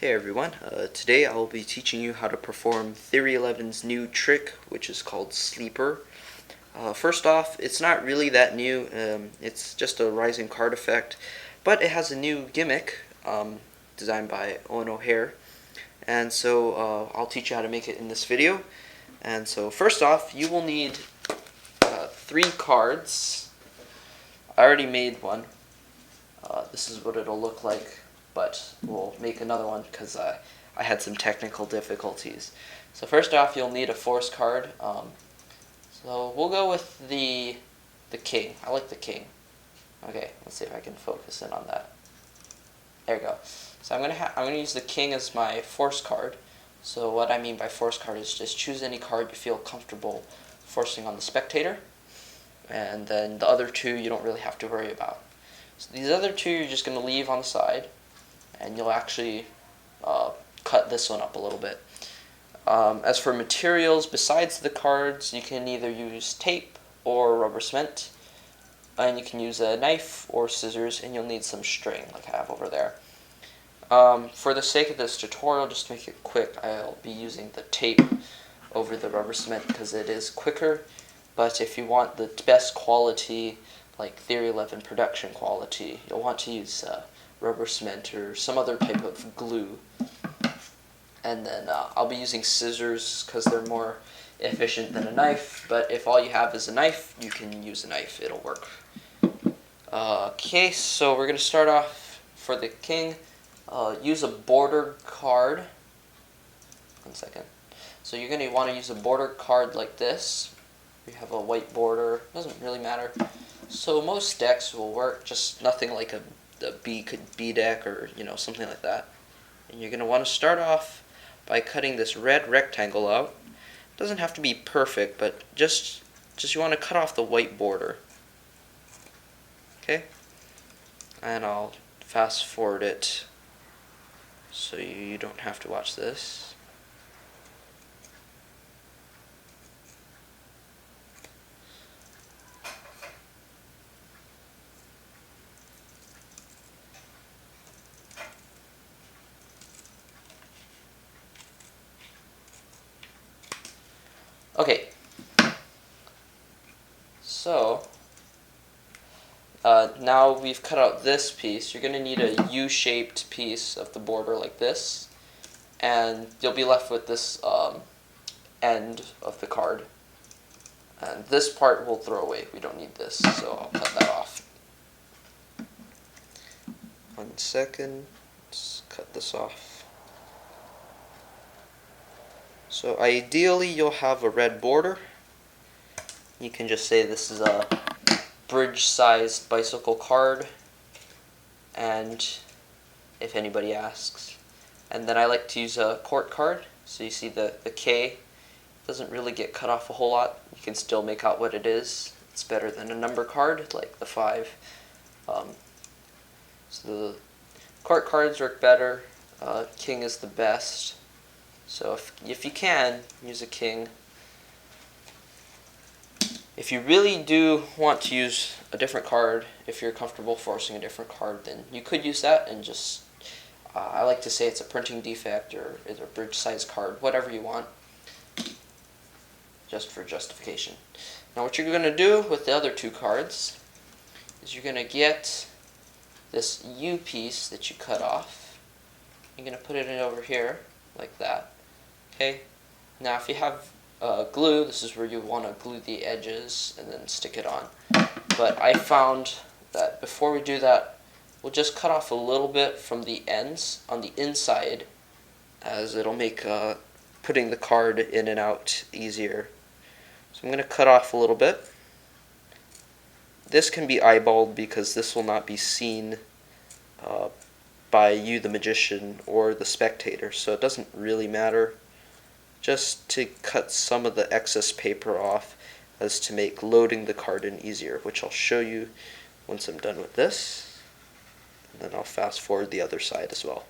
Hey everyone, today I'll be teaching you how to perform Theory 11's new trick, which is called Sleeper. First off, it's not really that new, it's just a rising card effect, but it has a new gimmick designed by Eoin O Hare, and so I'll teach you how to make it in this video. And so first off, you will need 3 cards. I already made one. This is what it'll look like, but we'll make another one because I had some technical difficulties. So first off, you'll need a force card. So we'll go with the king. I like the king. Okay, let's see if I can focus in on that. There we go. So I'm gonna use the king as my force card. So what I mean by force card is just choose any card you feel comfortable forcing on the spectator, and then the other 2 you don't really have to worry about. So these other 2 you're just going to leave on the side, and you'll actually cut this one up a little bit. As for materials, besides the cards, you can either use tape or rubber cement, and you can use a knife or scissors, and you'll need some string like I have over there. For the sake of this tutorial, just to make it quick, I'll be using the tape over the rubber cement because it is quicker, but if you want the best quality, like Theory 11 production quality, you'll want to use rubber cement or some other type of glue. And then I'll be using scissors because they're more efficient than a knife, but if all you have is a knife, you can use a knife, it'll work. Okay, so we're going to start off for the king. Use a border card. 1 second. So you're going to want to use a border card like this. We have a white border, doesn't really matter. So most decks will work, just nothing like a B deck or something like that. And you're going to want to start off by cutting this red rectangle out. It doesn't have to be perfect, but just you want to cut off the white border. Okay? And I'll fast forward it so you don't have to watch this. Okay, so now we've cut out this piece. You're going to need a U-shaped piece of the border like this, and you'll be left with this end of the card. And this part we'll throw away. We don't need this, so I'll cut that off. 1 second, let's cut this off. So ideally you'll have a red border. You can just say this is a bridge-sized bicycle card, and if anybody asks. And then I like to use a court card, so you see the K doesn't really get cut off a whole lot. You can still make out what it is. It's better than a number card like the 5. So the court cards work better. King is the best. So if you can, use a king. If you really do want to use a different card, if you're comfortable forcing a different card, then you could use that and just, I like to say it's a printing defect or it's a bridge size card, whatever you want, just for justification. Now what you're going to do with the other 2 cards is you're going to get this U piece that you cut off. You're going to put it in over here, like that. Okay, now if you have glue, this is where you want to glue the edges and then stick it on. But I found that before we do that, we'll just cut off a little bit from the ends on the inside, as it'll make putting the card in and out easier. So I'm going to cut off a little bit. This can be eyeballed because this will not be seen by you, the magician, or the spectator, so it doesn't really matter. Just to cut some of the excess paper off as to make loading the card in easier, which I'll show you once I'm done with this. And then I'll fast forward the other side as well.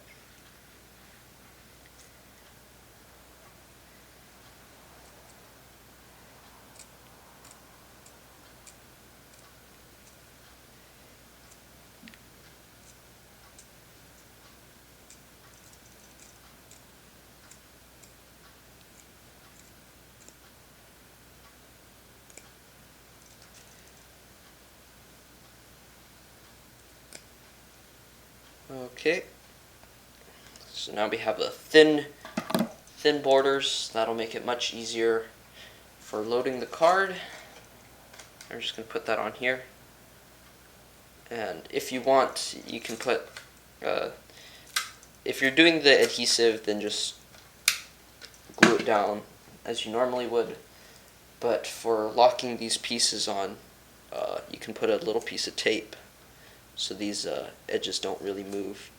Okay, so now we have a thin borders. That'll make it much easier for loading the card. I'm just going to put that on here. And if you want, you can put, if you're doing the adhesive, then just glue it down as you normally would. But for locking these pieces on, you can put a little piece of tape so these edges don't really move.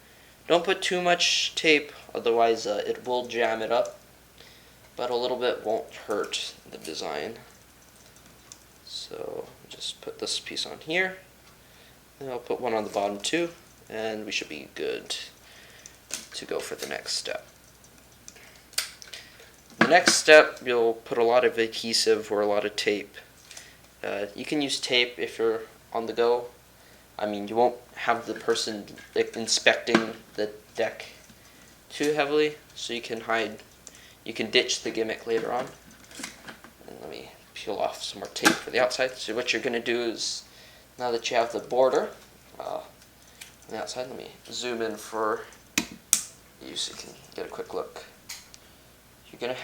Don't put too much tape, otherwise it will jam it up, but a little bit won't hurt the design. So just put this piece on here, and I'll put one on the bottom too, and we should be good to go for the next step. The next step, you'll put a lot of adhesive or a lot of tape. You can use tape if you're on the go. I mean, you won't have the person inspecting the deck too heavily, so you can ditch the gimmick later on. And let me peel off some more tape for the outside. So what you're going to do is, now that you have the border on the outside, let me zoom in for you so you can get a quick look. You're going to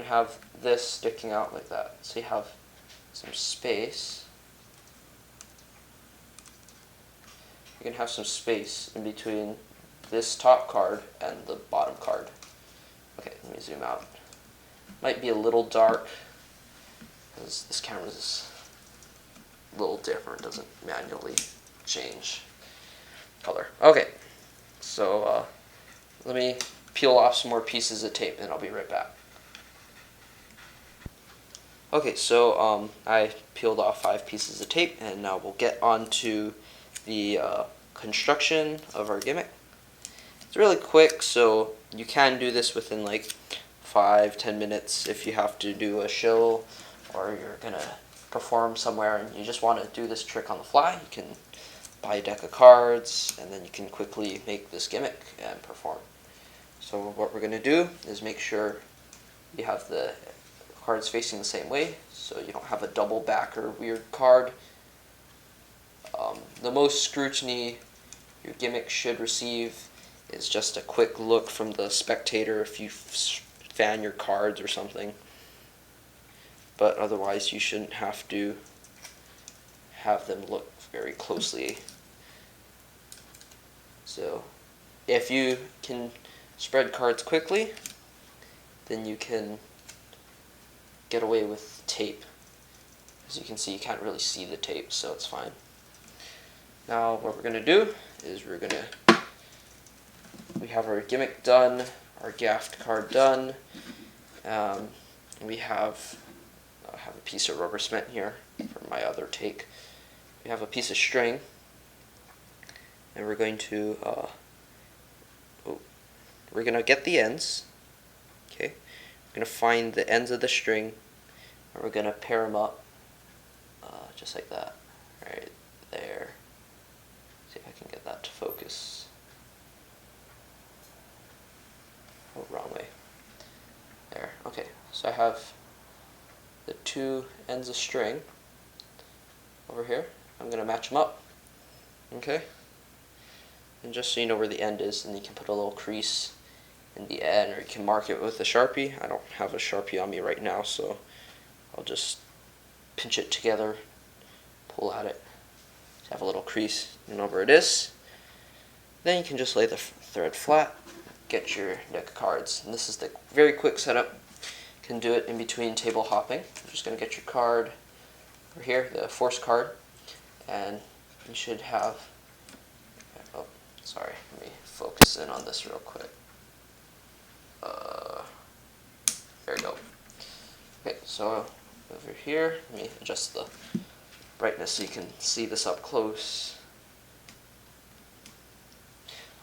have this sticking out like that. So you have some space. You're going to have some space in between this top card and the bottom card. Okay, let me zoom out. Might be a little dark because this camera is a little different, doesn't manually change color. Okay, so let me peel off some more pieces of tape and I'll be right back. Okay, so I peeled off 5 pieces of tape, and now we'll get on to the construction of our gimmick. It's really quick, so you can do this within like 5-10 minutes if you have to do a show or you're gonna perform somewhere and you just want to do this trick on the fly. You can buy a deck of cards and then you can quickly make this gimmick and perform. So what we're gonna do is make sure you have the cards facing the same way so you don't have a double back or weird card. The most scrutiny your gimmick should receive is just a quick look from the spectator if you fan your cards or something. But otherwise you shouldn't have to have them look very closely. So if you can spread cards quickly, then you can get away with tape. As you can see, you can't really see the tape, so it's fine. Now what we're going to do is we have our gimmick done, our gaffed card done. We have, I have a piece of rubber cement here for my other take. We have a piece of string, and we're going to get the ends. Okay, we're going to find the ends of the string, and we're going to pair them up just like that, right there. See if I can get that to focus. Oh, wrong way. There. Okay, so I have the 2 ends of string over here. I'm going to match them up. Okay, and just so you know where the end is, and you can put a little crease in the end, or you can mark it with a Sharpie. I don't have a Sharpie on me right now, so I'll just pinch it together, pull at it, so have a little crease, you know where it is. Then you can just lay the thread flat, get your deck of cards, and this is the very quick setup. You can do it in between table hopping. You're just going to get your card over here, the force card, and you should have, oh, sorry, let me focus in on this real quick. There you go. Okay, so over here, let me adjust the brightness so you can see this up close.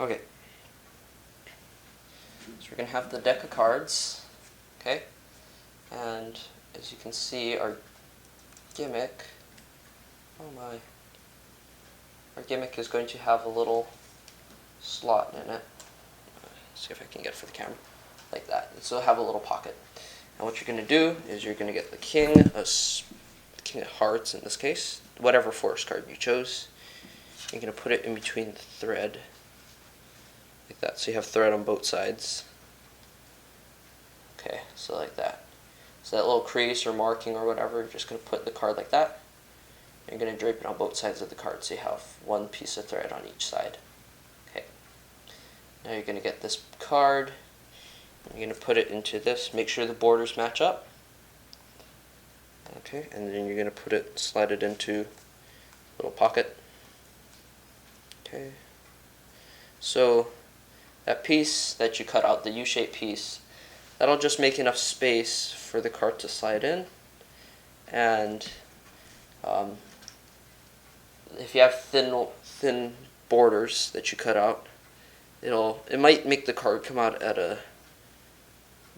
Okay, so we're going to have the deck of cards, okay, and as you can see, our gimmick, oh my, our gimmick is going to have a little slot in it. See if I can get it for the camera, like that. So it'll have a little pocket. And what you're going to do is you're going to get the king of hearts in this case, whatever force card you chose. You're going to put it in between the thread, like that, so you have thread on both sides. Okay, so like that. So that little crease or marking or whatever, you're just going to put the card like that. You're going to drape it on both sides of the card, so you have one piece of thread on each side. Okay. Now you're going to get this card, you're going to put it into this, make sure the borders match up. Okay, and then you're going to slide it into a little pocket. Okay. So that piece that you cut out, the U-shaped piece, that'll just make enough space for the card to slide in. And if you have thin borders that you cut out, it might make the card come out at a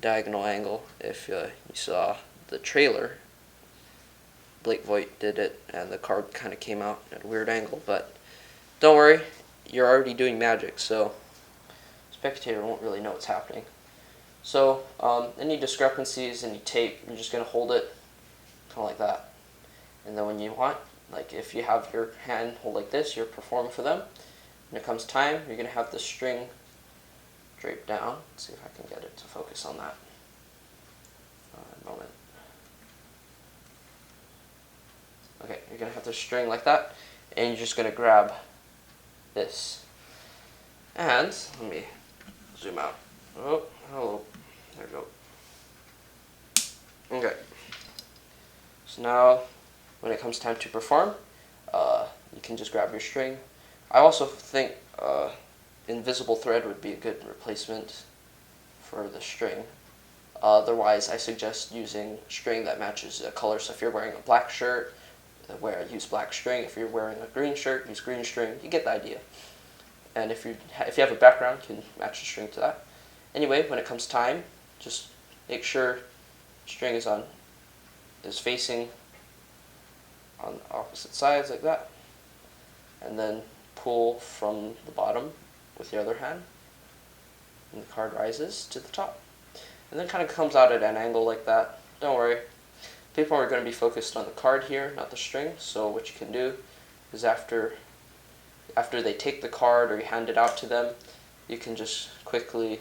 diagonal angle. If you saw the trailer, Blake Voigt did it, and the card kind of came out at a weird angle. But don't worry, you're already doing magic, so spectator won't really know what's happening. So any discrepancies, any tape, you're just going to hold it kind of like that. And then when you want, like if you have your hand hold like this, you're performing for them. When it comes time, you're going to have the string draped down. Let's see if I can get it to focus on that. Moment. Okay, you're going to have the string like that, and you're just going to grab this. And let me zoom out. Oh, hello. There we go. Okay. So now, when it comes time to perform, you can just grab your string. I also think invisible thread would be a good replacement for the string. Otherwise, I suggest using string that matches the color. So if you're wearing a black shirt, use black string. If you're wearing a green shirt, use green string. You get the idea. And if you have a background, you can match the string to that. Anyway, when it comes time, just make sure string is facing on opposite sides like that, and then pull from the bottom with the other hand, and the card rises to the top, and then kind of comes out at an angle like that. Don't worry, people are going to be focused on the card here, not the string. So what you can do is after they take the card or you hand it out to them, you can just quickly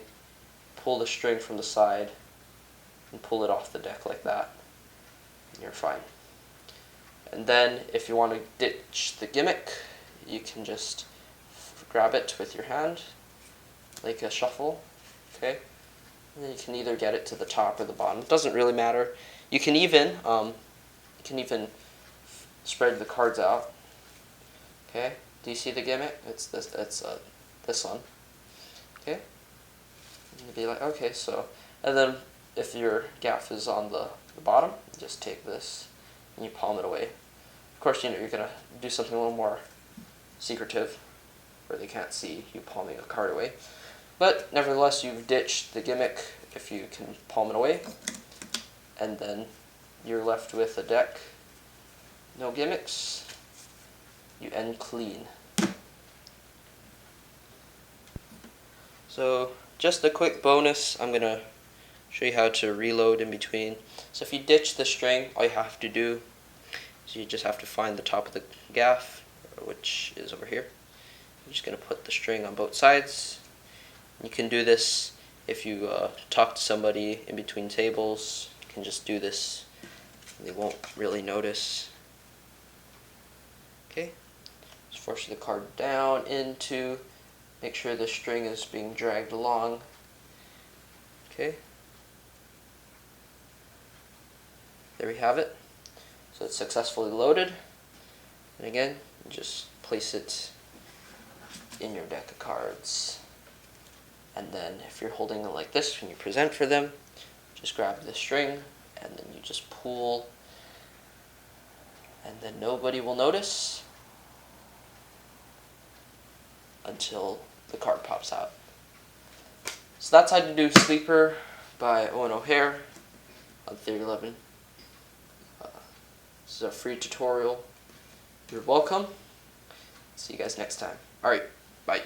pull the string from the side and pull it off the deck like that, and you're fine. And then if you want to ditch the gimmick, you can just grab it with your hand like a shuffle. Okay, and then you can either get it to the top or the bottom. It doesn't really matter. You can even spread the cards out. Okay, do you see the gimmick? It's this one. Okay, you'd be like, okay, so, and then if your gaff is on the bottom, just take this and you palm it away. Of course, you're gonna do something a little more secretive, where they can't see you palming a card away. But nevertheless, you've ditched the gimmick if you can palm it away, and then you're left with a deck. No gimmicks. You end clean. So just a quick bonus, I'm gonna show you how to reload in between. So if you ditch the string, all you have to do is you just have to find the top of the gaff, which is over here. You're just gonna put the string on both sides. You can do this if you talk to somebody in between tables. You can just do this. They won't really notice. Okay, just force the card down into, make sure the string is being dragged along. Okay, there we have it. So it's successfully loaded. And again, just place it in your deck of cards. And then if you're holding it like this when you present for them, just grab the string and then you just pull, and then nobody will notice until the card pops out. So that's how to do Sleeper by Eoin O Hare on Theory 11. This is a free tutorial. You're welcome. See you guys next time. Alright, bye.